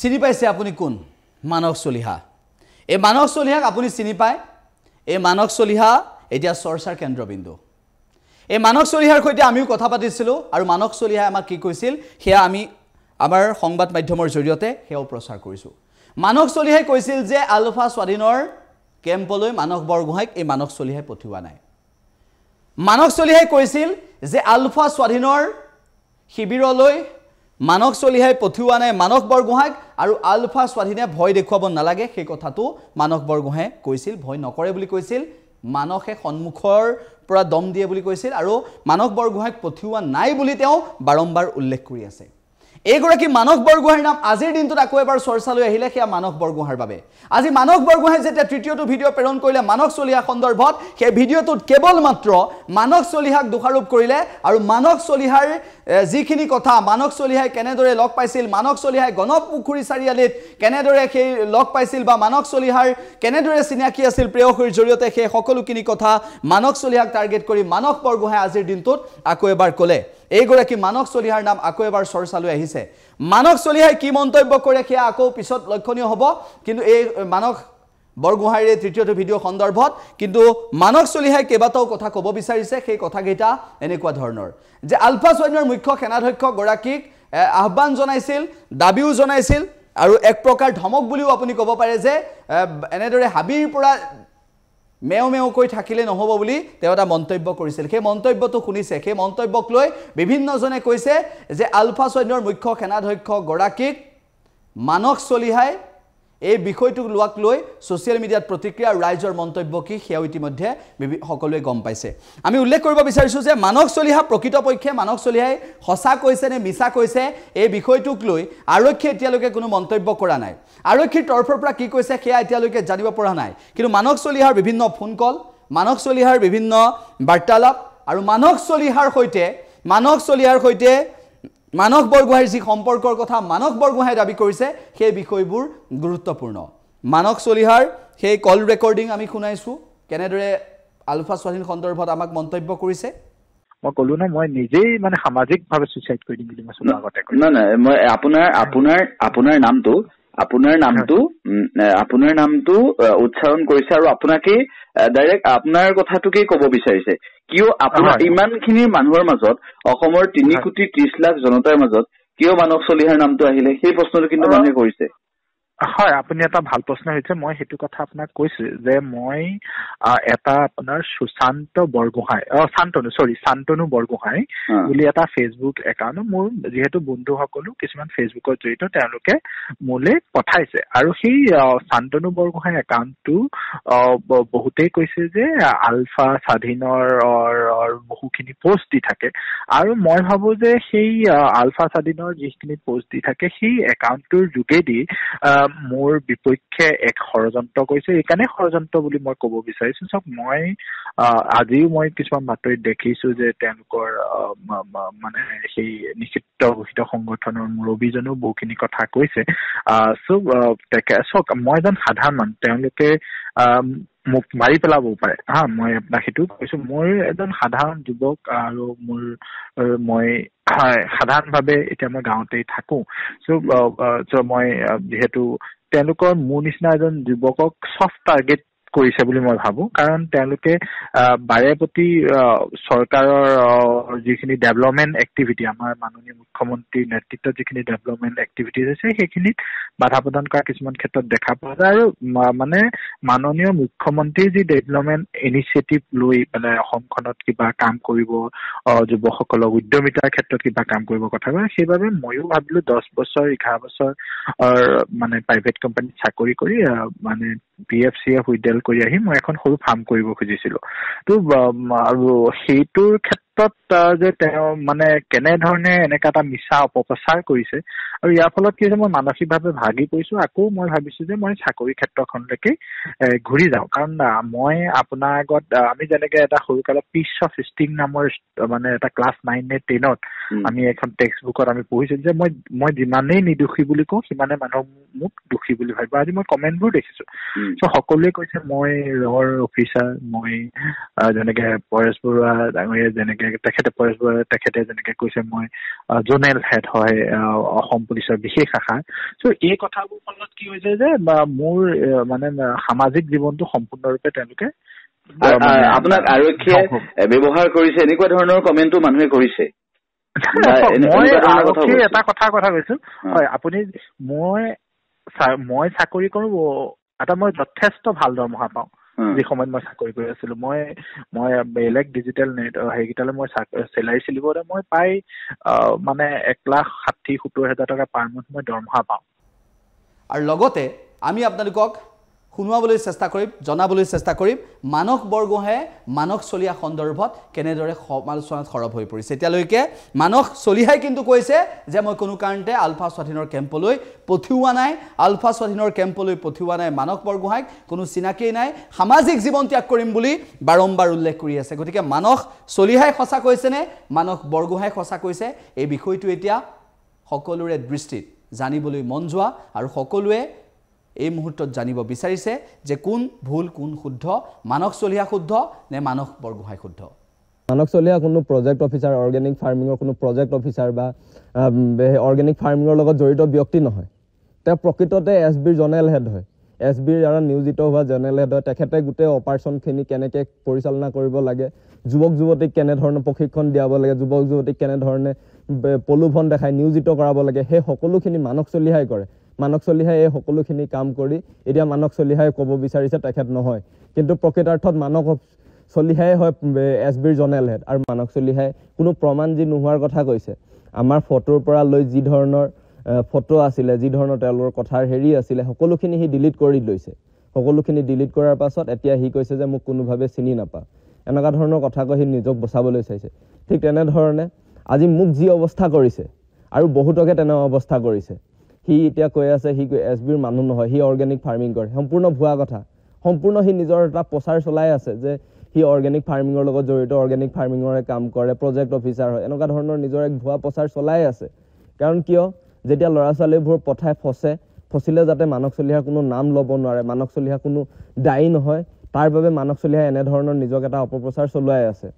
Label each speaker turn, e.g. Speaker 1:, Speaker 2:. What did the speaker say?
Speaker 1: চিনি পাইছে আপুনি কোন মানস চলিহা এই মানস চলিহাক আপুনি চিনি পায় এই মানস চলিহা এতিয়া চৰ্চাৰ কেন্দ্ৰবিন্দু এই মানস চলিহাৰ সৈতে আমিও কথা পাতিছিলো আৰু মানস চলিহাই আমাক কি কৈছিল হেয়া আমি আমাৰ সংবাদ মাধ্যমৰ জৰিয়তে হেও প্ৰচাৰ কৰিছো মানস চলিহাই কৈছিল যে আলফা স্বাধীনৰ কেম্পলৈ মানস বৰগোহাঁইক এই মানস চলিহাই পঠিওৱা নাই মানস চলিহাই কৈছিল যে আলফা স্বাধীনৰ শিবিৰলৈ মানস চলিহাই পঠিওৱা নাই মানস বৰগোহাঁইক আৰু আলফা স্বাধীনে ভয় দেখুৱাব নালাগে সেই কথাটো মানস বৰগোহাঁই কৈছিল ভয় নকৰে বুলি কৈছিল মানসে সন্মুখৰ পৰা দম দিয়ে বুলি কৈছিল আৰু মানস বৰগোহাঁইক পঠিওৱা নাই বুলি তেওঁ বাৰম্বাৰ উল্লেখ কৰি আছে এইগৰাকী মানস বৰগোহাঁইৰ নাম আজিৰ দিনটোত আকৌ এবাৰ চৰ্চালৈ আহিলে সেয়া মানস বৰগোহাঁইৰ বাবে আজি মানস বৰগোহাঁই যেতিয়া তৃতীয়টো ভিডিঅ' প্ৰেৰণ কৰিলে মানস চলিহা সন্দৰ্ভত সেই ভিডিঅ'টোত কেৱল মাত্ৰ মানস চলিহাক দোষাৰোপ কৰিলে আৰু মানস চলিহাৰ যিখিনি কথা মানস চলিহাই কেনেদৰে লগ পাইছিল মানস চলিহাই গণপুখুৰী চাৰিআলিত কেনেদৰে সেই লগ পাইছিল বা মানস চলিহাৰ কেনেদৰে চিনাকি আছিল প্ৰেয়সীৰ জৰিয়তে সেই সকলোখিনি কথা মানস চলিহাক টাৰ্গেট কৰি মানস বৰগোহাঁই আজিৰ দিনটোত আকৌ এবাৰ ক'লে এইগৰাকী মানস চলিহাৰ নাম আকৌ এবাৰ চৰ্চালৈ আহিছে মানস চলিহাই কি মন্তব্য কৰে সেয়া আকৌ পিছত লক্ষণীয় হ'ব কিন্তু এই মানস বৰগোহাঁইৰ তৃতীয়টো ভিডিঅ' সন্দৰ্ভত কিন্তু মানস চলিহাই কেইবাটাও কথা ক'ব বিচাৰিছে সেই কথাকেইটা এনেকুৱা ধৰণৰ যে আলফা স্বাধীনৰ মুখ্য সেনাধ্যক্ষ গৰাকীক আহ্বান জনাইছিল দাবীও জনাইছিল আৰু এক প্ৰকাৰ ধমক বুলিও আপুনি ক'ব পাৰে যে এনেদৰে হাবিৰ পৰা মেও মেওকৈ থাকিলে নহব বুলি তেওঁ এটা মন্তব্য কৰিছিল সেই মন্তব্যটো শুনিছে সেই মন্তব্যক লৈ বিভিন্নজনে কৈছে যে আলফা স্বাধীনৰ মুখ্য সেনাধ্যক্ষ গৰাকীক মানস চলিহাই এই বিষয়টো লোৱাক লৈ সোশ্যাল মিডিয়াত প্ৰতিক্ৰিয়া ৰাইজৰ মন্তব্য কি সেয়া ইতিমধ্যে সকলোৱে গম পাইছে আমি উল্লেখ কৰিব বিচাৰিছো যে মানস চলিহা প্ৰকৃতপক্ষে মানস চলিহাই হসা কৈছে নে মিছা কৈছে এই বিষয়টোক লৈ আৰক্ষী এতিয়ালৈকে কোনো মন্তব্য কৰা নাই আৰক্ষীৰ তৰফৰ পৰা কি কৈছে সেয়া এতিয়ালৈকে জানিব পৰা নাই কিন্তু মানস চলিহাৰ বিভিন্ন ফোন কল মানস চলিহাৰ বিভিন্ন বাৰ্তালাপ আৰু মানস চলিহাৰ সৈতে মানস বৰগোহাঁইৰ যি সম্পৰ্কৰ কথা মানস বৰগোহাঁই দাবী কৰিছে সেই বিষয়বোৰ গুৰুত্বপূৰ্ণ মানস চলিহাৰ সেই কল ৰেকৰ্ডিং আমি শুনাইছো কেনেদৰে আলফা স্বাধীন সন্দৰ্ভত আমাক মন্তব্য কৰিছে
Speaker 2: মই কলো না মই নিজেই মানে সামাজিকভাৱে সুইচাইড কৰি দিম বুলি মই চলো আগতে
Speaker 3: না মই আপোনাৰ নামটো উচ্চাৰণ কৰিছে আৰু আপোনাকে ডাইৰেক্ট আপোনাৰ কথাটোকে ক'ব বিচাৰিছে কিয় আপোনাৰ ইমানখিনি মানুহৰ মাজত অসমৰ 3,30,00,000 জনতাৰ মাজত কিয় মানস চলিহাৰ নামটো আহিলে সেই প্ৰশ্নটো কিন্তু মানুহে কৰিছে
Speaker 2: হয় আপুনি এটা ভাল প্ৰশ্ন হৈছে মই হেতু কথা আপোনাক কৈছো যে মই এটা আপোনাৰ সুশান্ত বৰগোহাঁই শান্তনু বৰগোহাঁই বুলি এটা ফেচবুক একাউণ্ট মোৰ যেহেতু বন্ধুসকলো কিছুমান ফেচবুকত জড়িত তেওঁলোকে মোলে পঠাইছে আৰু সেই শান্তনু বৰগোহাঁই একাউণ্টটো বহুতেই কৈছে যে আলফা স্বাধীনৰ বহুখিনি পোষ্ট দি থাকে আৰু মই ভাবো যে সেই আলফা স্বাধীনৰ যিখিনি পোষ্ট দি থাকে সেই একাউণ্টটোৰ যোগেদি মোৰ বিপক্ষে এক ষড়যন্ত্ৰ কৰিছে এইকাৰণে ষড়যন্ত্ৰ বুলি মই ক'ব বিচাৰিছো চক মই আজিও মই কিছুমান বাতৰিত দেখিছো যে তেওঁলোকৰ মানে সেই নিষিদ্ধ ঘোষিত সংগঠনৰ মুৰব্বীজনেও বহুখিনি কথা কৈছে চক মই এজন সাধাৰণ মানুহ তেওঁলোকে মোক মাৰি পেলাবও পাৰে মই আপোনাক সেইটো কৈছো মই এজন সাধাৰণ যুৱক আৰু মই সাধাৰণভাৱে এতিয়া মই গাঁৱতেই থাকো মই যিহেতু তেওঁলোকৰ মোৰ নিচিনা এজন যুৱকক চফ্ট টাৰ্গেট কৰিছে বুলি মই ভাবো কাৰণ তেওঁলোকে বাৰে প্ৰতি চৰকাৰৰ যিখিনি ডেভেলপমেণ্ট এক্টিভিটি আমাৰ মাননীয় মুখ্যমন্ত্ৰীৰ নেতৃত্বত যিখিনি ডেভেলপমেণ্ট এক্টিভিটিজ আছে সেইখিনিত বাধা প্ৰদান কৰা কিছুমান ক্ষেত্ৰত দেখা পোৱা যায় আৰু মানে মাননীয় মুখ্যমন্ত্ৰীৰ যি ডেভেলপমেণ্ট ইনিচিয়েটিভ লৈ মানে অসমখনত কিবা কাম কৰিব যুৱকসকলক উদ্যমিতাৰ ক্ষেত্ৰত কিবা কাম কৰিব কথা কয় সেইবাবে ময়ো ভাবিলো 10 বছৰ 11 বছৰ মানে প্ৰাইভেট কোম্পানীত চাকৰি কৰি মানে PFCF উইডেল কৰি আহি মই এখন সৰু ফাৰ্ম কৰিব খুজিছিলো তো আৰু সেইটোৰ ক্ষেত্ৰত যে তেওঁ মানে কেনেধৰণে এনেকা এটা মিছা অপপ্ৰচাৰ কৰিছে আৰু ইয়াৰ ফলত কি হৈছে মই মানসিকভাৱে ভাগি পৰিছো আকৌ মই ভাবিছো যে মই চাকৰি ক্ষেত্ৰখনলৈকে ঘূৰি যাওঁ কাৰণ মই আপোনাৰ আগত আমি যেনেকে এটা সৰুকালত পিচ অফ ষ্টিং নামৰ মানে এটা ক্লাছ 9 নে 10ত আমি এখন টেক্সট বুকত আমি পঢ়িছিলো যে মই যিমানেই নিদোষী বুলি কওঁ সিমানে মানুহ মোক দোষী বুলি ভাবিব আজি মই কমেণ্টবোৰ দেখিছো সকলোৱে কৈছে মই ৰৰ অফিচাৰ মই যেনেকে পৰেশ বৰুৱা ডাঙৰীয়া যেনেকে তেখেতে পৰেশ বৰাই তেখেতে যেনেকে কৈছে মই জোনেল হেড হয় অসম পুলিচৰ বিশেষ শাখা চ' এই কথাবোৰ ফলত কি হৈছে যে মোৰ মানে সামাজিক জীৱনটো সম্পূৰ্ণৰূপে তেওঁলোকে
Speaker 3: আপোনাক আৰক্ষীয়ে ব্যৱহাৰ কৰিছে এনেকুৱা ধৰণৰ কমেণ্টো মানুহে কৰিছে
Speaker 2: মই আৰক্ষীৰ এটা কথা কৈছো হয় আপুনি মই চাকৰি কৰো এটা মই যথেষ্ট ভাল দৰমহা পাওঁ যি সময়ত মই চাকৰি কৰি আছিলো মই বেলেগ ডিজিটেল নেট সেইকেইটালৈ মই চেলাৰী চিলিবতে মই পাই মানে 1,60,70,000 টকা পাৰ মান্থ মই দৰমহা পাওঁ
Speaker 1: আৰু লগতে আমি আপোনালোকক শুনোৱাবলৈ চেষ্টা কৰিম জনাবলৈ চেষ্টা কৰিম মানস বৰগোহাঁয়ে মানস চলিহা সন্দৰ্ভত কেনেদৰে সমালোচনাত সৰব হৈ পৰিছে এতিয়ালৈকে মানস চলিহাই কিন্তু কৈছে যে মই কোনো কাৰণতে আলফা স্বাধীনৰ কেম্পলৈ পঠিওৱা নাই আলফা স্বাধীনৰ কেম্পলৈ পঠিওৱা নাই মানস বৰগোহাঁইক কোনো চিনাকিয়েই নাই সামাজিক জীৱন ত্যাগ কৰিম বুলি বাৰম্বাৰ উল্লেখ কৰি আছে গতিকে মানস চলিহাই সঁচা কৈছেনে মানস বৰগোহাঁই সঁচা কৈছে এই বিষয়টো এতিয়া সকলোৰে দৃষ্টিত জানিবলৈ মন যোৱা আৰু সকলোৱে এই মুহূৰ্তত জানিব বিচাৰিছে যে কোন ভুল কোন শুদ্ধ মানস চলিহা শুদ্ধ নে মানস বৰগোহাঁই শুদ্ধ
Speaker 4: মানস চলিহা কোনো প্ৰজেক্ট অফিচাৰ অৰ্গেনিক ফাৰ্মিঙৰ কোনো প্ৰজেক্ট অফিচাৰ বা অৰ্গেনিক ফাৰ্মিঙৰ লগত জড়িত ব্যক্তি নহয় তেওঁ প্ৰকৃততে এছবিৰ জনেল হেড হয় এছবিৰ দ্বাৰা নিয়োজিত হোৱা জনেল হেড হয় তেখেতে গোটেই অপাৰেশ্যনখিনি কেনেকৈ পৰিচালনা কৰিব লাগে যুৱক যুৱতীক কেনেধৰণে প্ৰশিক্ষণ দিয়াব লাগে যুৱক যুৱতীক কেনেধৰণে প্ৰলোভন দেখাই নিয়োজিত কৰাব লাগে সেই সকলোখিনি মানস চলিহাই কৰে মানস চলিহাই এই সকলোখিনি কাম কৰি এতিয়া মানস চলিহাই ক'ব বিচাৰিছে তেখেত নহয় কিন্তু প্ৰকৃতাৰ্থত মানস চলিহাই হয় এছবিৰ জনেল হেড আৰু মানস চলিহাই কোনো প্ৰমাণ যি নোহোৱাৰ কথা কৈছে আমাৰ ফটোৰ পৰা লৈ যি ধৰণৰ ফটো আছিলে যি ধৰণৰ তেওঁলোকৰ কথাৰ হেৰি আছিলে সকলোখিনি সি ডিলিট কৰি লৈছে সকলোখিনি ডিলিট কৰাৰ পাছত এতিয়া সি কৈছে যে মোক কোনোভাৱে চিনি নাপায় এনেকুৱা ধৰণৰ কথা কৈ সি নিজক বচাবলৈ চাইছে ঠিক তেনেধৰণে আজি মোক যি অৱস্থা কৰিছে আৰু বহুতকে তেনে অৱস্থা কৰিছে সি এতিয়া কৈ আছে সি এছবিৰ মানুহ নহয় সি অৰ্গেনিক ফাৰ্মিং কৰে সম্পূৰ্ণ ভুৱা কথা সম্পূৰ্ণ সি নিজৰ এটা প্ৰচাৰ চলাই আছে যে সি অৰ্গেনিক ফাৰ্মিঙৰ লগত জড়িত অৰ্গেনিক ফাৰ্মিঙৰে কাম কৰে প্ৰজেক্ট অফিচাৰ হয় এনেকুৱা ধৰণৰ নিজৰ এক ভুৱা প্ৰচাৰ চলাই আছে কাৰণ কিয় যেতিয়া ল'ৰা ছোৱালীবোৰ পঠাই ফচিলে যাতে মানস চলিহাৰ কোনো নাম ল'ব নোৱাৰে মানস চলিহা কোনো দায়ী নহয় তাৰ বাবে মানস চলিহাই এনেধৰণৰ নিজক এটা অপপ্ৰচাৰ চলাই আছে